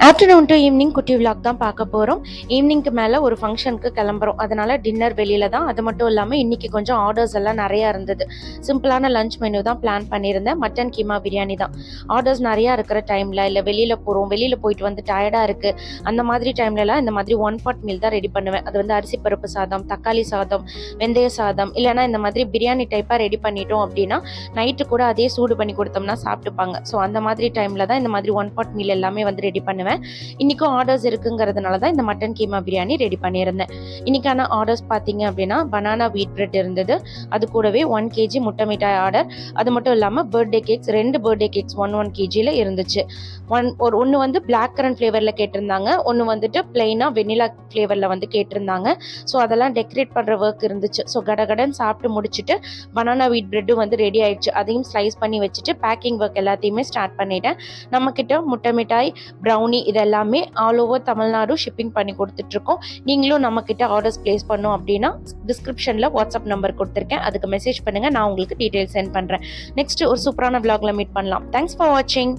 Afternoon to evening குட்டி vlog தான் பார்க்க போகிறோம். ஈவினிங்க்கு மேலே ஒரு ஃபங்க்ஷனுக்கு கிளம்புறோம். அதனால் டின்னர் வெளியில் தான். அது மட்டும் இல்லாமல் இன்றைக்கி கொஞ்சம் ஆர்டர்ஸ் எல்லாம் நிறையா இருந்தது. சிம்பிளான லஞ்ச் மெனு தான் பிளான் பண்ணியிருந்தேன். மட்டன் கீமா பிரியாணி தான். ஆர்டர்ஸ் நிறையா இருக்கிற டைமில் இல்லை வெளியில் போகிறோம், வெளியில் போயிட்டு வந்து டயர்டாக இருக்குது, அந்த மாதிரி டைம்லலாம் இந்த மாதிரி 1 pot மீல் தான் ரெடி பண்ணுவேன். அது வந்து அரிசி பருப்பு சாதம், தக்காளி சாதம், வெந்தய சாதம், இல்லைனா இந்த மாதிரி பிரியாணி டைப்பாக ரெடி பண்ணிட்டோம் அப்படின்னா நைட்டு கூட அதே சூடு பண்ணி கொடுத்தோம்னா சாப்பிட்டுப்பாங்க. ஸோ அந்த மாதிரி டைமில் தான் இந்த மாதிரி 1 pot மீல் எல்லாமே வந்து ரெடி பண்ணுவேன். இன்னைக்கும் ஆர்டர்ஸ் இருக்குங்கிறதுனால தான் இந்த மட்டன் கீமா பிரியாணி ரெடி பண்ணியிருந்தேன். இன்னைக்கான ஆர்டர்ஸ் பார்த்தீங்க அப்படின்னா பனானா வீட் பிரெட் இருந்தது. அது கூடவே 1 kg முட்டை மிட்டாய் ஆர்டர். அது மட்டும் இல்லாமல் பர்த்டே கேக்ஸ் 2 பர்த்டே கேக்ஸ் 1 kgல இருந்துச்சு. ஒன்று வந்து பிளாக் கரண்ட் ஃப்ளேவரில் கேட்டிருந்தாங்க, ஒன்று வந்துட்டு பிளெயினாக வெனிலா ஃப்ளேவரில் வந்து கேட்டிருந்தாங்க. ஸோ அதெல்லாம் டெக்கரேட் பண்ணுற ஒர்க் இருந்துச்சு. ஸோ கடகடன் சாப்பிட்டு முடிச்சுட்டு பனானா வீட் பிரெட்டும் வந்து ரெடி ஆயிடுச்சு. அதையும் ஸ்லைஸ் பண்ணி வச்சுட்டு பேக்கிங் ஒர்க் எல்லாத்தையுமே ஸ்டார்ட் பண்ணிட்டேன். நம்மக்கிட்ட முட்டை மிட்டாய், ப்ரௌனி இதெல்லாமே ஆல் ஓவர் தமிழ்நாடு ஷிப்பிங் பண்ணி கொடுத்துட்ருக்கோம். நீங்களும் நம்மக்கிட்ட ஆர்டர்ஸ் பிளேஸ் பண்ணோம் அப்படின்னா டிஸ்கிரிப்ஷனில் வாட்ஸ்அப் நம்பர் கொடுத்துருக்கேன். அதுக்கு மெசேஜ் பண்ணுங்கள், நான் உங்களுக்கு டீட்டெயில்ஸ் சென்ட் பண்ணுறேன். நெக்ஸ்ட் ஒரு சூப்பரான vlogல மீட் பண்ணலாம். தேங்க்ஸ் ஃபார் வாட்சிங்.